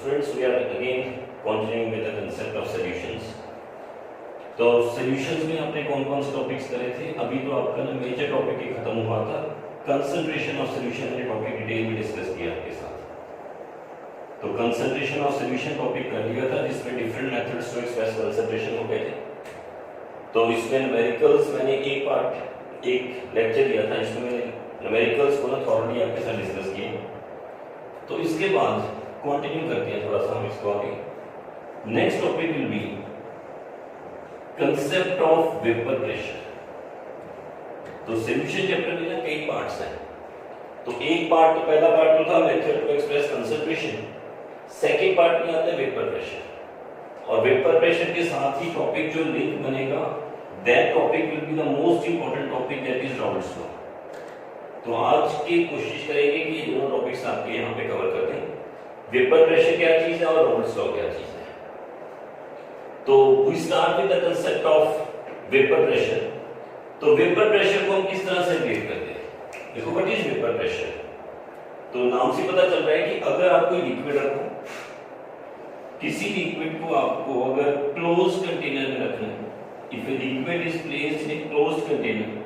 Students, we are again continuing with the concept of solutions. तो solutions में आपने कौन-कौन से टॉपिक्स करे थे? अभी तो आपका ना मेजर टॉपिक ही खत्म हुआ था, कंसंट्रेशन ऑफ सॉल्यूशन ने टॉपिक डिटेल में डिस्कस किया आपके साथ। तो कंसंट्रेशन ऑफ सॉल्यूशन टॉपिक कर लिया था जिसमें different methods to express concentration हो गए थे। तो इसमें न्यूमेरिकल्स मैंने एक लेक्चर दिया था जिसमें मैंने न्यूमेरिकल्स को ना थॉरली आपके साथ डिस्कस किए। तो इसके बाद कंटिन्यू करते हैं थोड़ा सा हम इसको आगे। Next topic will B concept of vapour pressure. तो सॉल्यूशन चैप्टर में ना कई पार्ट्स हैं। तो एक पार्ट तो पहला पार्ट तो था method to express concentration, second part में आता है वेपर प्रेशर। और वेपर प्रेशर के साथ ही टॉपिक जो लिंक बनेगा that topic will be the most important topic that is Raoult's law. तो आज की कोशिश करेंगे कि ये दोनों टॉपिक्स आपके यहाँ पे कवर कर दें। वेपर प्रेशर क्या चीज है और राउल्ट्स लॉ क्या चीज है। तो we start with the concept of vapour pressure. तो वेपर प्रेशर को हम किस तरह से रिलेट करते हैं? देखो व्हाट इज वेपर प्रेशर। तो नाम से पता चल रहा है कि अगर आप कोई लिक्विड रखो, किसी लिक्विड को आपको अगर क्लोज कंटेनर में रखना है, if a liquid is placed in a closed container,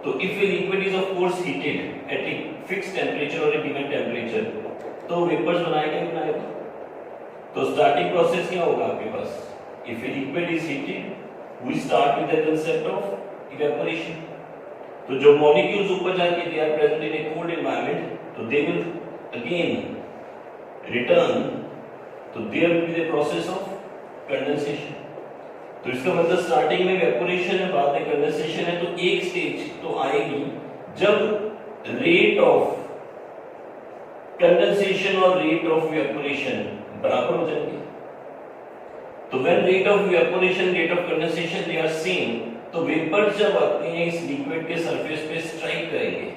तो if a liquid is of course heated at a fixed temperature or a given temperature, तो वेपर्स बनाएगा ही बनाएगा। तो स्टार्टिंग प्रोसेस क्या होगा आपके पास? If a liquid is heated, we start with the concept of evaporation. तो जो मॉलिक्यूल्स ऊपर जाके they are present in a cold environment, तो they will again return, तो there will be the process of condensation. तो इसका मतलब starting में वेपोरेशन है, बाद में कंडेंसेशन है। तो एक स्टेज तो आएगी जब रेट ऑफ कंडेंसेशन और रेट ऑफ वेपोरेशन बराबर हो जाएंगे। तो when rate of evaporation rate of condensation they are same, तो वेपर्स जब आते हैं इस लिक्विड के सरफेस पे स्ट्राइक करेंगे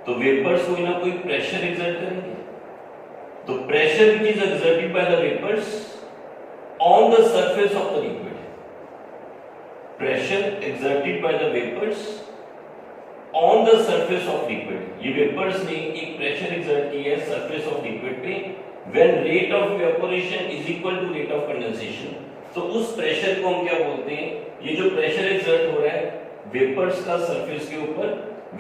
तो वेपर्स कोई ना कोई प्रेशर एक्सर्ट करेंगे। तो pressure which is exerted by the vapours on the surface of the liquid, pressure exerted by the vapors on the surface of liquid। ये vapors ने एक pressure exert किया है surface of liquid पे when rate of evaporation is equal to rate of condensation। तो उस pressure को हम क्या बोलते हैं? ये जो pressure exert हो रहा है vapors का surface के ऊपर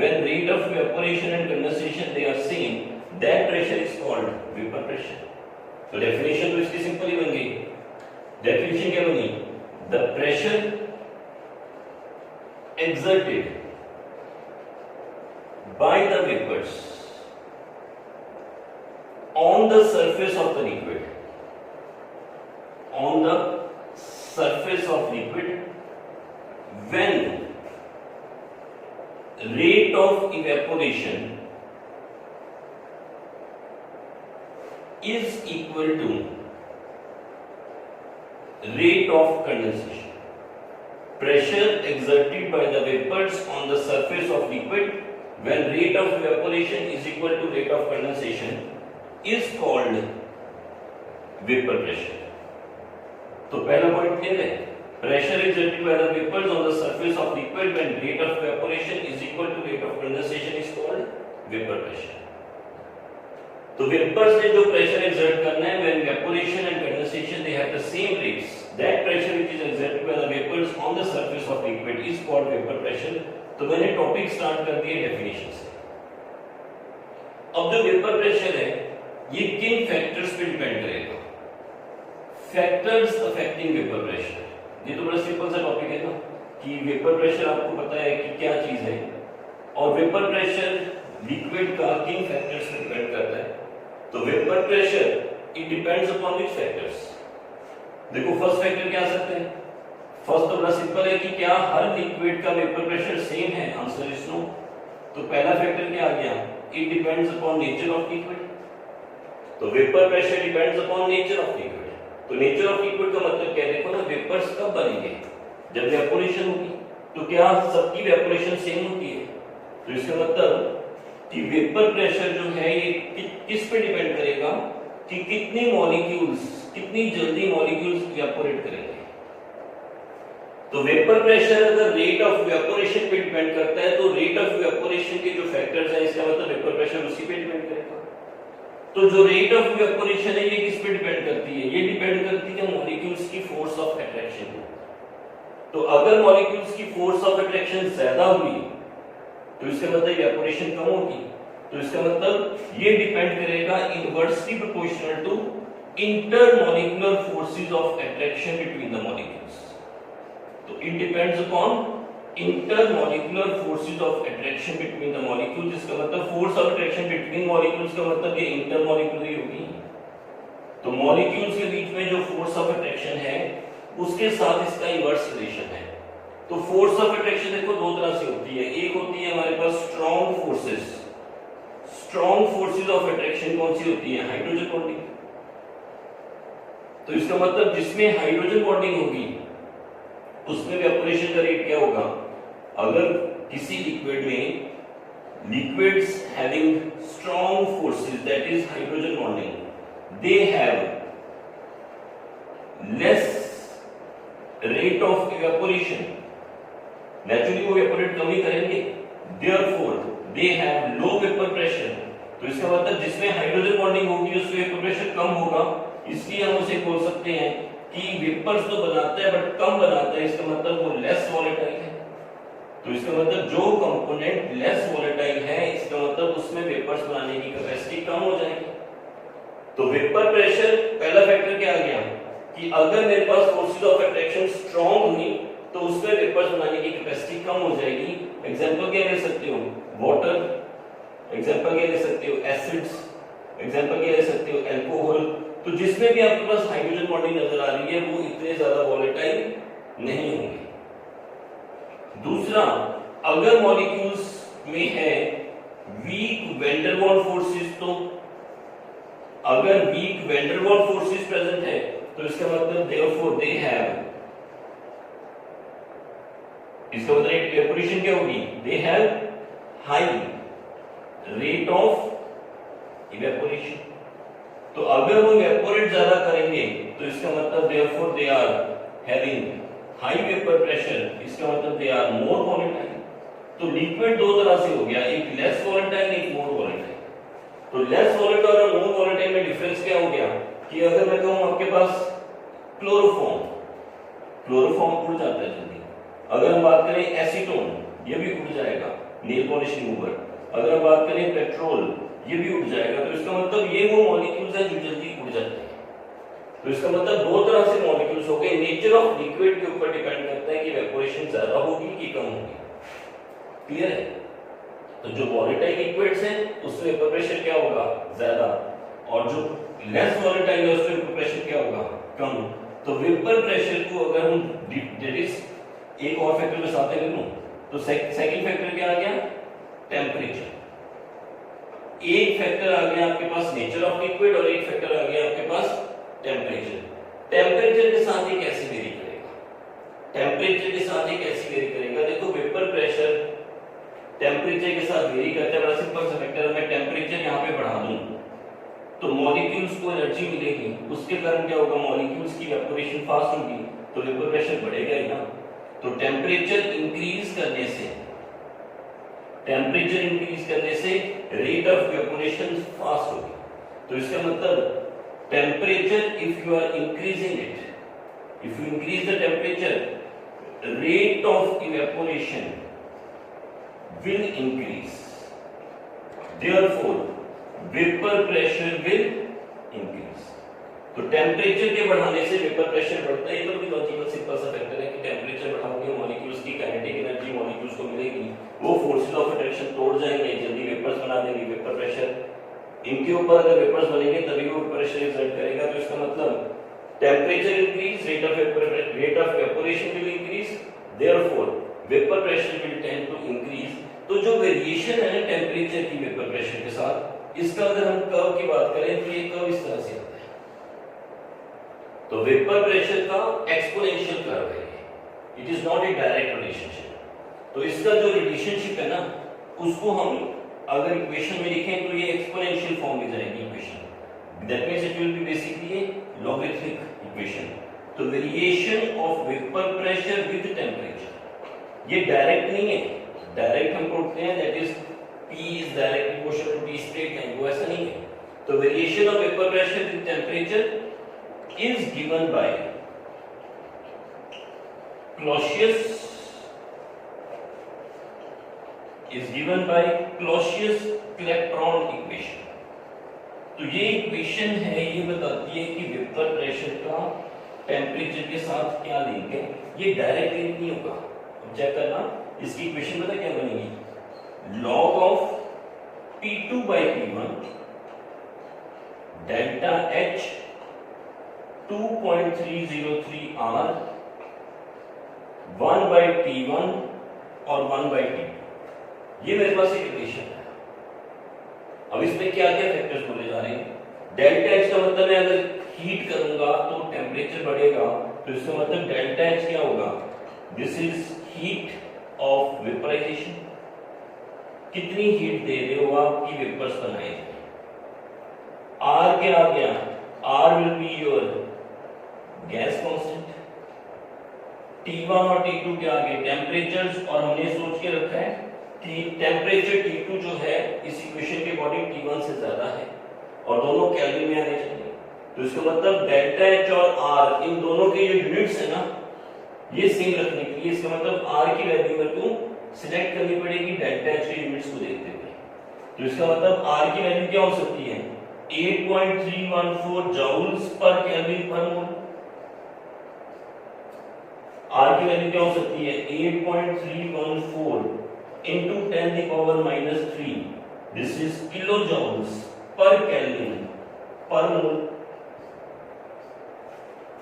when rate of evaporation and condensation they are same, that pressure is called vapor pressure। तो definition तो इसकी सिंपल ही बन गई। Definition क्या बनी? The pressure exerted by the vapors on the surface of the liquid, on the surface of liquid when rate of evaporation is equal to rate of condensation। Pressure exerted by the vapors on the surface of liquid when rate of evaporation is equal to rate of condensation is called vapor pressure। तो पहला point clear है? Pressure exerted by the vapors on the surface of liquid when rate of evaporation is equal to rate of condensation is called vapor pressure। तो vapours ने जो pressure exert करना है when evaporation and condensation they have the same rates, that pressure which is exerted by the vapors on the surface of liquid is called vapor pressure। तो मैंने topic start कर दिया definition से। अब जो vapour pressure है ये किन फैक्टर्स पे डिपेंड करेगा? Factors affecting vapour pressure. ये तो बड़ा सिंपल सा टॉपिक है ना कि वेपर प्रेशर आपको पता है कि क्या चीज है और वेपर प्रेशर लिक्विड का किन फैक्टर्स पे डिपेंड करता है। तो vapour pressure it depends upon which factors. देखो फर्स्ट फैक्टर क्या आ सकते हैं? फर्स्ट तो बड़ा सिंपल है कि क्या हर लिक्विड का वेपर प्रेशर सेम है? Answer is no. तो पहला फैक्टर क्या आ गया? It depends upon nature of liquid. तो vapour pressure depends upon nature of liquid. तो नेचर ऑफ लिक्विड का मतलब क्या है? देखो ना वेपर्स कब बनेंगे? जब वेपोरेशन होगी। तो क्या सबकी वेपोरेशन सेम होती है? तो इसका मतलब कि वेपर प्रेशर जो है ये किस पे डिपेंड करेगा कि कितने मॉलिक्यूल्स कितनी जल्दी मॉलिक्यूल्स इवेपोरेट करेंगे। तो वेपर प्रेशर अगर रेट ऑफ इवेपोरेशन पे डिपेंड करता है तो रेट ऑफ इवेपोरेशन के जो फैक्टर्स हैं इसका मतलब वेपर प्रेशर उसी पे डिपेंड करेगा। तो जो रेट ऑफ इवेपोरेशन है ये किस पे डिपेंड करती है? ये डिपेंड करती है मॉलिक्यूल्स की फोर्स ऑफ अट्रैक्शन पे। तो अगर मॉलिक्यूल्स की फोर्स ऑफ अट्रैक्शन ज्यादा हुई तो इसका मतलब इवेपोरेशन कम होगी। तो इसका मतलब ये डिपेंड करेगा inversely proportional to intermolecular forces of attraction between the molecules. तो it depends upon intermolecular forces of attraction between the molecules. इसका मतलब force of attraction between molecules का मतलब ये इंटरमॉलिक्यूलर ही होगी। तो मॉलिक्यूल्स के बीच में जो फोर्स ऑफ अट्रैक्शन है उसके साथ इसका इनवर्स रिलेशन है। तो फोर्स ऑफ अट्रैक्शन देखो दो तरह से होती है। एक होती है हमारे पास strong forces. Strong forces of attraction कौन सी होती है? Hydrogen bonding. तो इसका मतलब जिसमें हाइड्रोजन बॉन्डिंग होगी उसमें इवेपोरेशन का रेट क्या होगा? अगर किसी लिक्विड में liquids having strong forces that is hydrogen bonding, they have less rate of evaporation. Naturally वो इवेपोरेट कम ही करेंगे। Therefore they have low vapour pressure. तो इसका मतलब जिसमें हाइड्रोजन बॉन्डिंग होगी उसमें वेपर प्रेशर कम होगा, इसलिए हम उसे बोल सकते हैं कि वेपर्स तो बनाता है बट कम बनाता है। इसका मतलब वो लेस वोलेटाइल है। तो इसका मतलब जो कंपोनेंट लेस वोलेटाइल है इसका मतलब उसमें वेपर्स बनाने की कैपेसिटी कम हो जाएगी। तो वेपर प्रेशर पहला फैक्टर क्या आ गया कि अगर मेरे पास फोर्सेस ऑफ अट्रैक्शन स्ट्रांग हुई तो उसमें वेपर्स बनाने की कैपेसिटी कम हो जाएगी। एग्जांपल क्या ले सकते हो? वाटर। एग्जांपल क्या ले सकते हो? एसिड्स। एग्जांपल क्या ले सकते हो? अल्कोहल। तो जिसमें भी आपके पास हाइड्रोजन बॉन्डिंग नजर आ रही है वो इतने ज्यादा वोलेटाइल नहीं होंगे। दूसरा, अगर मॉलिक्यूल्स में है weak van der Waals forces, तो अगर weak van der Waals forces present है तो इसका मतलब देयरफॉर दे हैव, इसका मतलब इवेपोरेशन क्या होगी? They have high rate of evaporation. तो अगर वो इवेपोरेट ज्यादा करेंगे तो इसका मतलब therefore they are having high vapour pressure. इसका मतलब दे आर मोर वोलेटाइल। तो लिक्विड दो तरह से हो गया, एक लेस वोलेटाइल, एक मोर वोलेटाइल। तो लेस वोलेटाइल और मोर वोलेटाइल में डिफरेंस क्या हो गया कि अगर मैं कहूं आपके पास क्लोरोफॉर्म, क्लोरोफॉर्म उड़ जाता है जल्दी। अगर हम बात करें एसीटोन, ये भी उड़ जाएगा, नेल पॉलिश रिमूवर। अगर हम बात करें पेट्रोल, ये भी उड़ जाएगा। तो इसका मतलब ये वो मॉलिक्यूल्स हैं जो जल्दी उड़ जाते हैं। तो इसका मतलब दो तरह से मॉलिक्यूल्स हो गए। नेचर ऑफ लिक्विड के ऊपर डिपेंड करता है कि इवेपोरेशन ज्यादा होगी कि कम होगी। क्लियर है? तो जो वोलेटाइल लिक्विड्स हैं उसमें वेपर प्रेशर क्या होगा? ज्यादा, और जो लेस वोलेटाइल है उसमें वेपर प्रेशर क्या होगा? कम। तो वेपर प्रेशर को अगर हम दैट इज एक और फैक्टर में साथ में लूं तो सेकंड फैक्टर क्या आ गया? टेंपरेचर। एक फैक्टर आ गया आपके पास नेचर ऑफ लिक्विड और एक फैक्टर आ गया आपके पास टेंपरेचर। टेंपरेचर के साथ ये कैसे वेरी करेगा? टेंपरेचर के साथ ये कैसे वेरी करेगा? देखो वेपर प्रेशर टेंपरेचर के साथ वेरी करता है। बड़ा सिंपल सा फैक्टर है, मैं टेंपरेचर यहां पे बढ़ा दूं तो मॉलिक्यूल्स को एनर्जी मिलेगी, उसके कारण क्या होगा? मॉलिक्यूल्स की इवेपोरेशन फास्ट होगी तो वेपर प्रेशर बढ़ेगा ही ना। तो टेंपरेचर इंक्रीज करने से, टेंपरेचर इंक्रीज करने से रेट ऑफ इवेपोरेशन फास्ट होगी। तो इसका मतलब temperature if you are increasing it, if you increase the temperature, rate of evaporation will increase, therefore vapor pressure will increase। तो टेम्परेचर के बढ़ाने से वेपर प्रेशर बढ़ता है। ये तो भी लॉजिकल सिंपल सा फैक्टर है कि टेम्परेचर बढ़ाओगे मॉलिक्यूल्स की काइनेटिक एनर्जी मॉलिक्यूल्स को मिलेगी, वो फोर्सेस ऑफ अट्रैक्शन तोड़ जाएंगे, जल्दी वेपर्स बना देंगे। वेपर प्रेशर इनके ऊपर अगर वेपर्स बनेंगे तभी वो प्रेशर एक्सर्ट करेगा। तो इसका मतलब temperature increase, rate of evaporation will increase, therefore vapour pressure will tend to increase. तो जो वेरिएशन है टेंपरेचर की वेपर प्रेशर के साथ, इसका अगर हम कर्व की बात करें तो ये कर्व इस तरह से आता है। तो वेपर प्रेशर का एक्सपोनेंशियल कर्व है, it is not a direct relationship. तो इसका जो रिलेशनशिप है ना उसको हम अगर इक्वेशन में लिखें तो ये एक्सपोनेंशियल फॉर्म में जाएगी equation. That means it will be basically a logarithmic equation. तो variation of vapour pressure with temperature, ये डायरेक्ट नहीं है। डायरेक्ट हम बोलते हैं that is P is direct proportional to T straight line, वो ऐसा नहीं है। तो variation of vapour pressure in temperature is given by Clapeyron equation. तो ये इक्वेशन है, ये बताती है कि वेपर प्रेशर का टेम्परेचर के साथ क्या लिंक है। ये डायरेक्ट लिंक नहीं होगा, चेक करना। इसकी इक्वेशन पता क्या बनेगी, log of P2 by P1 delta H 2.303 R 1 by T1 और 1 by T2। ये मेरे पास एक इक्वेशन है। अब इसमें क्या क्या फैक्टर्स बोले जा रहे हैं। डेल्टा H का मतलब है अगर हीट करूंगा तो टेम्परेचर बढ़ेगा, तो इसका मतलब डेल्टा H क्या होगा, this is heat of vaporisation. कितनी हीट दे रहे हो आप कि वेपर्स बनाए। R क्या आ गया, R will be your gas constant. T1 और T2 क्या आ गए, टेम्परेचर्स। और हमने सोच के रखा है कि टेम्परेचर T2 जो है इस इक्वेशन के अकॉर्डिंग T1 से ज्यादा है और दोनों केल्विन में आने चाहिए। तो इसका मतलब डेल्टा H और R इन दोनों के जो यूनिट्स है ना, ये सेम रखने के लिए इसका मतलब R की वैल्यू मेरे को सिलेक्ट करनी पड़ेगी डेल्टा H के यूनिट्स को देखते हुए। तो इसका मतलब R की वैल्यू क्या हो सकती है, 8.314 जूल्स पर केल्विन पर मोल। R की वैल्यू क्या हो सकती है, 8.314 into 10 the power minus 3, this is kilojoules per Kelvin per mole।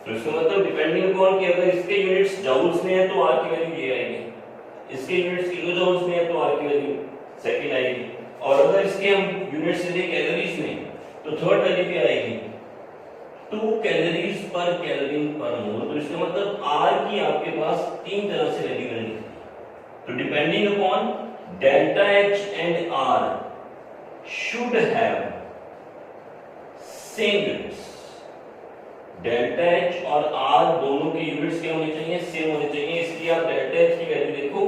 तो इसका मतलब डिपेंडिंग अपॉन कि अगर इसके यूनिट्स जूल्स में है तो R की वैल्यू ये आएगी, इसके यूनिट्स किलोजूल्स में है तो R की वैल्यू सेकंड आएगी, और अगर इसके हम यूनिट्स ले कैलोरीज में तो थर्ड वैल्यू क्या आएगी, 2 कैलोरीज पर केल्विन पर मोल। तो इसका मतलब R की आपके पास तीन तरह से वैल्यू मिलेगी। तो depending upon delta H and R should have same units. Delta H और R दोनों के यूनिट्स क्या होने चाहिए, सेम होने चाहिए। इसलिए आप डेल्टा H की वैल्यू देखो,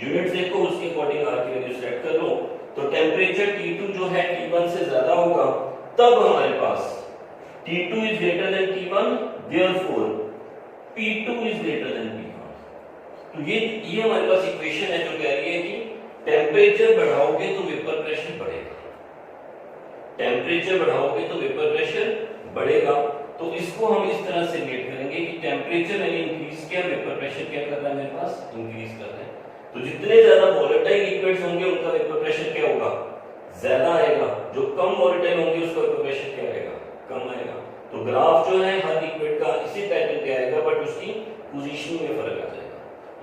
यूनिट्स देखो, उसके अकॉर्डिंग R की वैल्यू सेलेक्ट कर लो। तो टेम्परेचर T2 जो है T1 से ज्यादा होगा, तब हमारे पास T2 is greater than T1, therefore P2 is greater than P1। तो ये हमारे पास इक्वेशन है जो कह रही है कि टेम्परेचर बढ़ाओगे तो वेपर प्रेशर बढ़ेगा, टेम्परेचर बढ़ाओगे तो वेपर प्रेशर बढ़ेगा। तो इसको हम इस तरह से रिलेट करेंगे कि टेम्परेचर मैंने इंक्रीज किया, वेपर प्रेशर क्या कर रहा है मेरे पास, इंक्रीज कर रहा है। तो जितने ज्यादा वोलेटाइल लिक्विड्स होंगे उनका वेपर प्रेशर क्या होगा, ज्यादा आएगा। जो कम वोलेटाइल होंगे उसका वेपर प्रेशर क्या आएगा, कम आएगा। तो ग्राफ जो है हर लिक्विड का इसी पैटर्न पे आएगा, बट उसकी पोजीशन में फर्क आ जाएगा।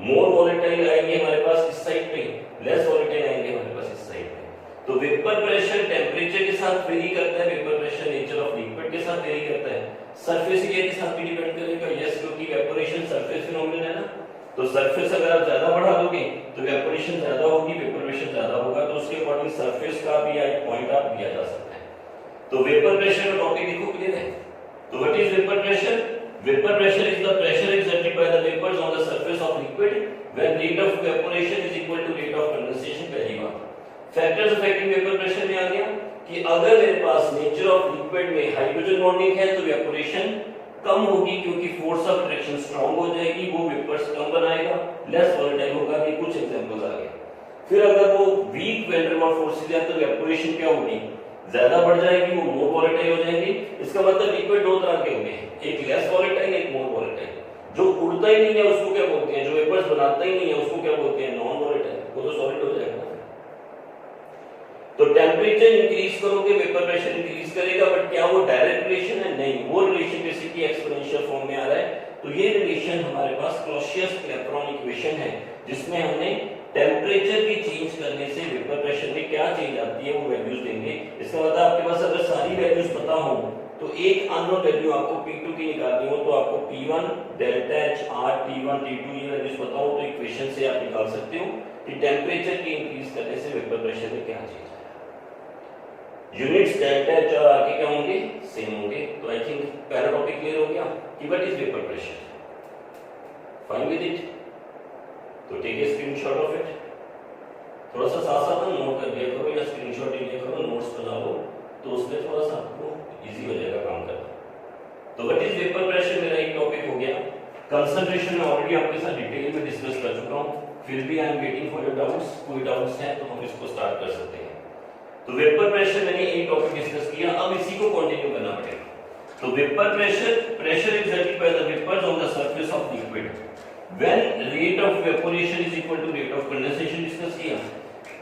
मोर वोलेटाइल आएंगे हमारे पास इस साइड पे, लेस वोलेटाइल आएंगे हमारे पास इस साइड पे। तो वेपर प्रेशर टेम्परेचर के साथ वेरी करता है, vapour pressure nature of liquid के साथ वेरी करता है, सरफेस एरिया के साथ भी डिपेंड करेगा। यस, क्योंकि इवेपोरेशन सरफेस फिनोमेनन है ना, तो सरफेस अगर आप ज्यादा बढ़ा दोगे तो इवेपोरेशन ज्यादा होगी, वेपर प्रेशर ज्यादा होगा। तो उसके अकॉर्डिंग सरफेस का भी एक पॉइंट आप दिया जा सकता है। तो वेपर प्रेशर का टॉपिक देखो क्लियर है। तो what is vapour pressure? Vapor pressure is the pressure exerted by the vapors on the surface of liquid when rate of evaporation is equal to rate of condensation। पहली बात factors affecting vapour pressure में आ गया कि अगर मेरे पास nature of liquid में hydrogen bonding है तो इवेपोरेशन कम होगी, क्योंकि फोर्स ऑफ अट्रैक्शन स्ट्रांग हो जाएगी, वो वेपर्स कम बनाएगा, लेस वोलेटाइल होगा। ये कुछ एग्जांपल्स आ गए। फिर अगर वो weak van der Waals force है तो इवेपोरेशन क्या होगी, ज्यादा बढ़ जाएगी, वो मोर वोलेटाइल हो जाएगी। इसका मतलब लिक्विड दो तरह के होंगे, एक लेस वोलेटाइल, एक मोर वोलेटाइल। जो उड़ता ही नहीं है उसको क्या बोलते हैं, जो वेपर्स बनाता ही नहीं है उसको क्या बोलते हैं, नॉन वोलेटाइल। वो तो सॉलिड हो जाएगा। तो टेम्परेचर इंक्रीज करोगे वेपर प्रेशर इंक्रीज करेगा, बट क्या वो डायरेक्ट रिलेशन है? नहीं, वो रिलेशन बेसिकली एक्सपोनेंशियल फॉर्म में आ रहा है। तो ये रिलेशन हमारे पास क्लॉसियस-क्लैपेरॉन इक्वेशन है, जिसमें हमने टेम्परेचर की चेंज करने से वेपर प्रेशर में क्या चेंज आती है वो वैल्यूज देंगे। इसका मतलब आपके पास अगर सारी वैल्यूज पता हो तो एक अननोन वैल्यू आपको P2 की निकालनी हो तो आपको P1 delta H R T1 T2 ये वैल्यूज पता हो तो इक्वेशन से आप निकाल सकते हो कि टेम्परेचर की इंक्रीज करने से वेपर प्रेशर में क्या चेंज आएगा। यूनिट्स डेल्टा H और R के क्या होंगे, सेम होंगे। तो आई थिंक पहला टॉपिक क्लियर हो गया कि what is vapour pressure. Fine with it. तो take a screenshot of it, थोड़ा सा साथ साथ नोट कर लिया करो या स्क्रीनशॉट ले लिया करो, नोट्स बना लो तो उसमें थोड़ा सा आपको इजी हो जाएगा काम करना। तो व्हाट इज वेपर प्रेशर मेरा एक टॉपिक हो गया। कंसंट्रेशन मैं ऑलरेडी आपके साथ डिटेल में डिस्कस कर चुका हूं, फिर भी I am waiting for your doubts. कोई डाउट्स है तो हम इसको स्टार्ट कर सकते हैं। तो वेपर प्रेशर मैंने एक टॉपिक डिस्कस किया, अब इसी को कंटिन्यू करना पड़ेगा। तो vapour pressure exerted by the vapors on the surface of liquid when rate of evaporation is equal to rate of condensation discuss किया।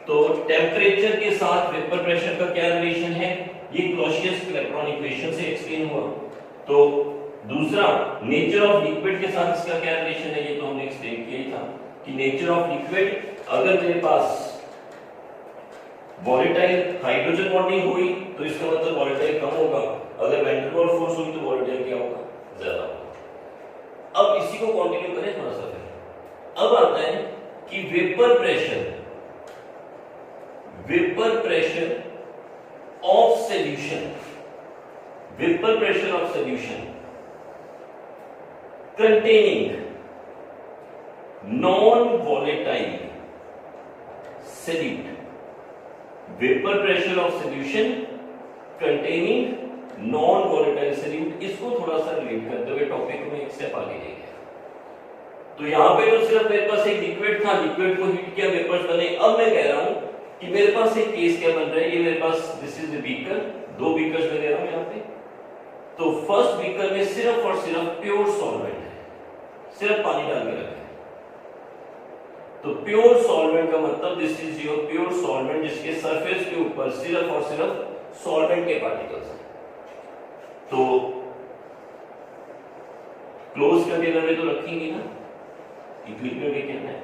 तो टेम्परेचर के साथ वेपर प्रेशर का क्या रिलेशन है, ये क्लॉसियस इलेक्ट्रॉन इक्वेशन से एक्सप्लेन हुआ। तो दूसरा नेचर ऑफ लिक्विड के साथ इसका क्या रिलेशन है, ये तो हमने एक्सप्लेन किया ही था कि नेचर ऑफ लिक्विड, अगर मेरे पास वोलेटाइल हाइड्रोजन बॉन्डिंग हुई तो इसका मतलब वोलेटाइल कम होगा, अगर वैन डेर वाल्स फोर्स हुई तो वोलेटाइल क्या होगा, ज्यादा होगा। अब इसी को कंटिन्यू करें थोड़ा सा फिर। अब आता है कि vapour pressure of solution, vapour pressure of solution containing non volatile solute, vapour pressure of solution containing non volatile solute, इसको थोड़ा सा रिलेट करते हुए टॉपिक में एक स्टेप आगे ले गया। तो यहां पे तो सिर्फ मेरे पास एक लिक्विड था, लिक्विड को हीट किया, वेपर्स बने। अब मैं कह रहा हूं कि मेरे पास एक केस क्या बन रहा है, ये मेरे पास दिस इज द बीकर, दो बीकर्स मैं ले रहा हूं यहां पे। तो फर्स्ट बीकर में सिर्फ और सिर्फ प्योर सॉल्वेंट है, सिर्फ पानी डाल के रखा है। तो प्योर सॉल्वेंट का मतलब this is your pure solvent, जिसके सरफेस के ऊपर सिर्फ और सिर्फ सॉल्वेंट के पार्टिकल्स हैं। तो क्लोज कंटेनर में तो रखेंगे ना, इक्विलिब्रियम में कहना है।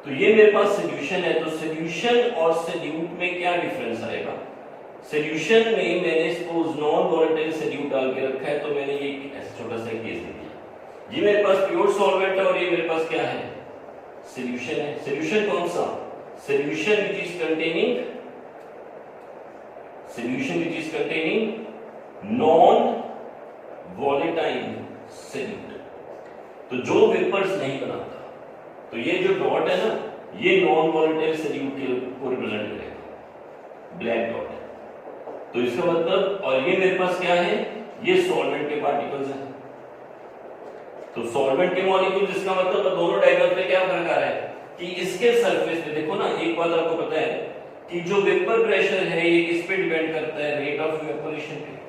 तो ये मेरे पास सॉल्यूशन है, तो सॉल्यूशन और सॉल्यूट में क्या डिफरेंस आएगा। सॉल्यूशन में मैंने सपोज नॉन वोलेटाइल सॉल्यूट डाल के रखा है, तो मैंने ये ऐसा छोटा सा केस दे दिया। ये मेरे पास प्योर सॉल्वेंट है और ये मेरे पास क्या है, सॉल्यूशन है। सॉल्यूशन कौन सा, solution which is containing non volatile solute. तो जो वेपर्स नहीं बनाता, तो ये जो डॉट है ना, ये नॉन वोलेटाइल सॉल्यूट को रिप्रेजेंट करेगा, ब्लैक डॉट है। तो इसका मतलब, और ये मेरे पास क्या है, ये सॉल्वेंट के पार्टिकल्स हैं। तो सॉल्वेंट के मॉलिक्यूल, जिसका मतलब दोनों डायग्राम में क्या फर्क आ रहा है कि इसके सरफेस पे देखो ना, एक बात आपको पता है कि जो वेपर प्रेशर है ये किस पे डिपेंड करता है, रेट ऑफ इवेपोरेशन पे।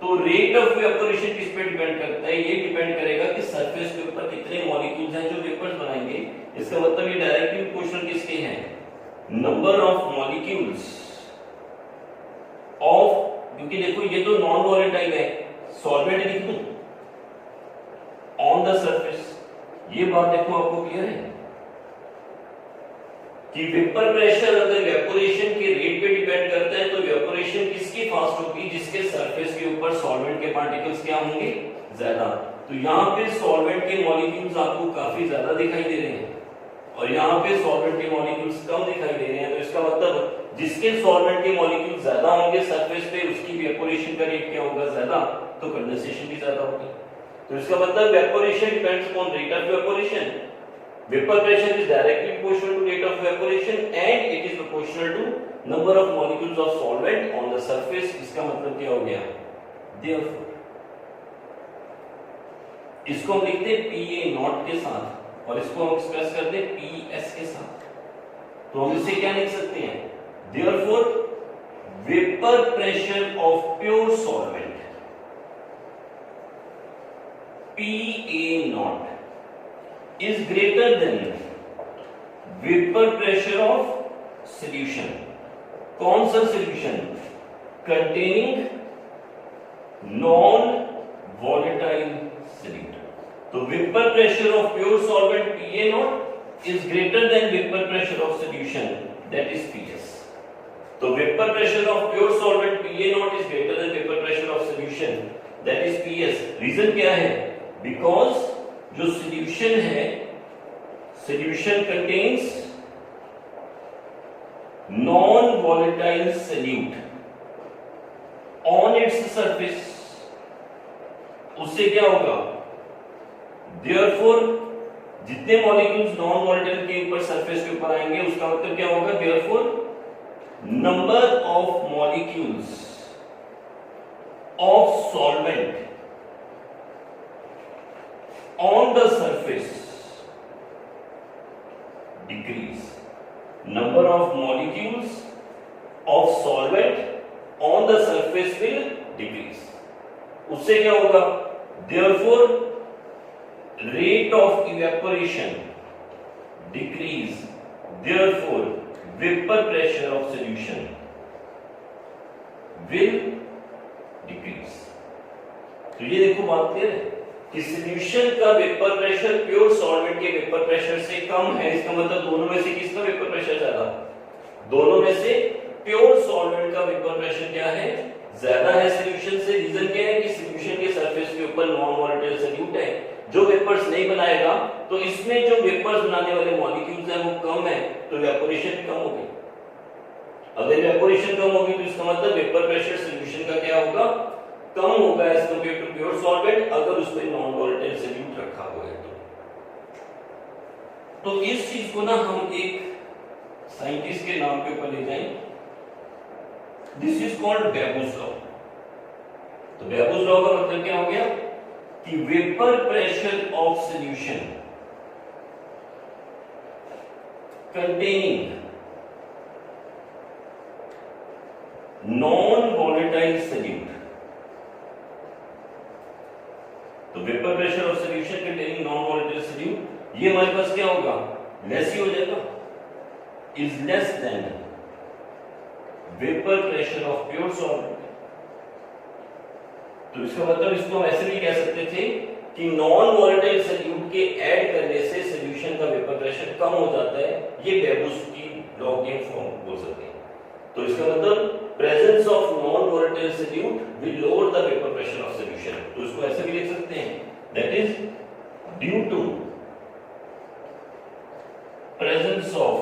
तो रेट ऑफ इवेपोरेशन किस पे डिपेंड करता है, ये डिपेंड करेगा कि सरफेस के ऊपर कितने मॉलिक्यूल्स हैं जो वेपर्स बनाएंगे। इसका मतलब ये डायरेक्टली प्रोपोर्शनल किसके हैं, नंबर ऑफ मॉलिक्यूल्स ऑफ, क्योंकि देखो ये तो नॉन वोलेटाइल है, सॉल्वेंट लिख दूं ऑन द सरफेस। ये बात देखो आपको क्लियर है कि वेपर प्रेशर अगर इवेपोरेशन के रेट पे डिपेंड करता है, तो इवेपोरेशन किसकी फास्ट होगी, जिसके सरफेस के ऊपर सॉल्वेंट के पार्टिकल्स क्या होंगे, ज्यादा। तो यहाँ पे सॉल्वेंट के मॉलिक्यूल्स आपको काफी ज्यादा दिखाई दे रहे हैं और यहाँ पे सॉल्वेंट के मॉलिक्यूल्स कम दिखाई दे रहे हैं। तो इसका मतलब जिसके सॉल्वेंट के मॉलिक्यूल ज्यादा होंगे सरफेस पे, उसकी इवेपोरेशन का रेट क्या होगा, ज्यादा, तो कंडेंसेशन भी ज्यादा होगी। तो इसका मतलब evaporation depends upon rate of evaporation. Vapor pressure is directly proportional to rate of evaporation and it is proportional to number of molecules of solvent on the surface. इसका मतलब क्या हो गया, therefore इसको हम लिखते हैं PA नॉट के साथ और इसको हम एक्सप्रेस करते हैं PS के साथ। तो हम इसे क्या लिख सकते हैं, therefore vapor pressure of pure solvent PA naught is greater than vapor pressure of solution। कौन सा solution, containing non volatile solute। तो vapor pressure of pure solvent PA naught is greater than vapor pressure of solution, that is PS। तो vapor pressure of pure solvent PA naught is greater than vapor pressure of solution, that is PS। Reason क्या है, because जो solution है, solution contains non volatile solute on its surface. उससे क्या होगा, therefore जितने molecules non volatile के ऊपर सरफेस के ऊपर आएंगे, उसका मतलब क्या होगा, therefore number of molecules of solvent on the surface decrease. Number of molecules of solvent on the surface will decrease. उससे क्या होगा? Therefore, rate of evaporation decrease. Therefore, vapor pressure of solution will decrease. तो ये देखो बात clear है कि solution का वेपर प्रेशर प्योर सॉल्वेंट के वेपर प्रेशर से कम है, इसका मतलब दोनों में से किसका वेपर प्रेशर ज्यादा? दोनों में से प्योर सॉल्वेंट का वेपर प्रेशर क्या है? ज्यादा है सॉल्यूशन से। रीजन क्या है कि सॉल्यूशन के सरफेस के ऊपर नॉन वोलेटाइल सॉल्यूट है जो वेपर्स नहीं बनाएगा, तो इसमें जो वेपर्स बनाने वाले मॉलिक्यूल्स हैं वो कम है, तो इवेपोरेशन कम होगी। अगर इवेपोरेशन कम होगी तो इसका मतलब वेपर प्रेशर सॉल्यूशन का क्या होगा? कम होगा as compare to pure solvent, अगर उसमें नॉन वोलेटाइल सॉल्यूट रखा हुआ है तो इस चीज को ना हम एक साइंटिस्ट के नाम के ऊपर ले जाएं। This is called Babo's law. तो बेबूज लॉ का मतलब क्या हो गया कि vapour pressure of solution containing non volatile solute, तो vapour pressure of solution containing non volatile solute, ये हमारे पास क्या होगा? लेस ही हो जाएगा, is less than vapour pressure of pure solvent. तो इसका मतलब इसको हम ऐसे भी कह सकते थे कि नॉन वोलेटाइल सॉल्यूट के ऐड करने से सॉल्यूशन का वेपर प्रेशर कम हो जाता है। ये बेबूज की लॉ के फॉर्म बोल सकते हैं। तो इसका मतलब presence of non volatile solute will lower the vapour pressure of solution. तो इसको ऐसे भी लिख सकते हैं, that is due to presence of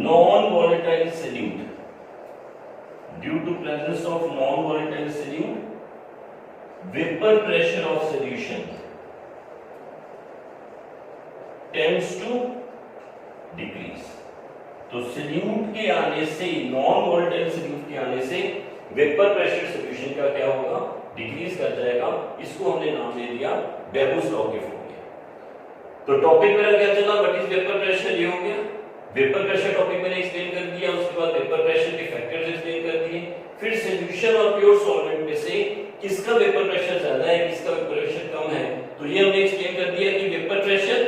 non-volatile solute, due to presence of non-volatile solute, vapor pressure of solution tends to decrease. तो solute के आने से, नॉन वोलेटाइल सॉल्यूट के आने से वेपर प्रेशर सॉल्यूशन का क्या होगा? डिक्रीज कर जाएगा। इसको हमने नाम दे दिया बेबूज लॉ के फॉर्म। तो टॉपिक मेरा क्या चला? व्हाट इज वेपर प्रेशर, ये हो गया। वेपर प्रेशर टॉपिक मैंने एक्सप्लेन कर दिया, उसके बाद वेपर प्रेशर के फैक्टर्स एक्सप्लेन कर दिए, फिर सॉल्यूशन और प्योर सॉल्वेंट में से किसका वेपर प्रेशर ज्यादा है, किसका वेपर प्रेशर कम है, तो ये हमने एक्सप्लेन कर दिया कि वेपर प्रेशर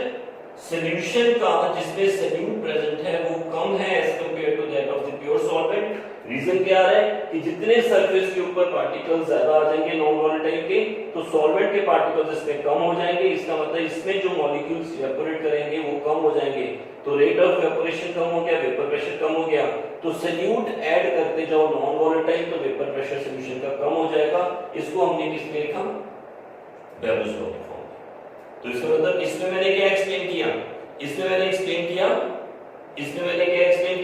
सॉल्यूशन का जिसमें सॉल्यूट प्रेजेंट है वो कम है as compare to that of the pure solvent. Reason क्या आ रहा है कि जितने सरफेस के ऊपर पार्टिकल्स ज्यादा आ जाएंगे नॉन वोलेटाइल के, तो सॉल्वेंट के पार्टिकल्स इसमें कम हो जाएंगे। इसका मतलब इसमें जो मॉलिक्यूल्स इवेपोरेट करेंगे वो कम हो जाएंगे, तो रेट ऑफ इवेपोरेशन कम हो गया, वेपर प्रेशर कम हो गया। तो सॉल्यूट ऐड करते जाओ नॉन वोलेटाइल, तो वेपर प्रेशर सॉल्यूशन का कम हो जाएगा। इसको हमने किसमें लिखा? बेबूज लॉ के फॉर्म। तो इसका मतलब इसमें मैंने क्या एक्सप्लेन किया? इसमें मैंने एक्सप्लेन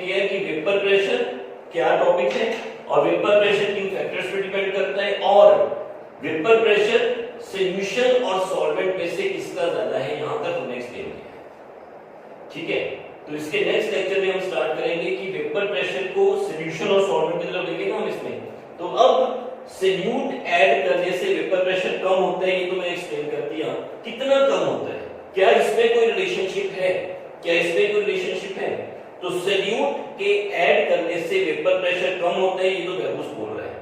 किया कि वेपर प्रेशर क्या टॉपिक है और वेपर प्रेशर किन फैक्टर्स पे डिपेंड करता है, और वेपर प्रेशर सॉल्यूशन और सॉल्वेंट में से किसका ज्यादा है, यहां तक हमने एक्सप्लेन किया। ठीक है, तो इसके नेक्स्ट लेक्चर में हम स्टार्ट करेंगे कि वेपर प्रेशर को सॉल्यूशन और सॉल्वेंट की तरफ लेके ना हम इसमें। तो अब सॉल्यूट ऐड करने से वेपर प्रेशर कम होता है, ये तो मैं एक्सप्लेन कर दिया। कितना कम होता है, क्या इसमें कोई रिलेशनशिप है? तो सॉल्यूट के ऐड करने से वेपर प्रेशर कम होता है, ये तो बेबूज बोल रहा है।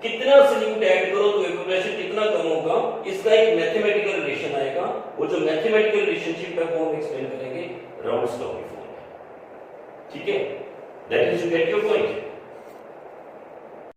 कितना सॉल्यूट ऐड करो तो वेपर प्रेशर कितना कम होगा, इसका एक मैथमेटिकल रिलेशन आएगा। वो जो मैथमेटिकल रिलेशनशिप है वो हम एक्सप्लेन करेंगे राउल्स लॉ के फॉर्म में। ठीक है, that is to get your point.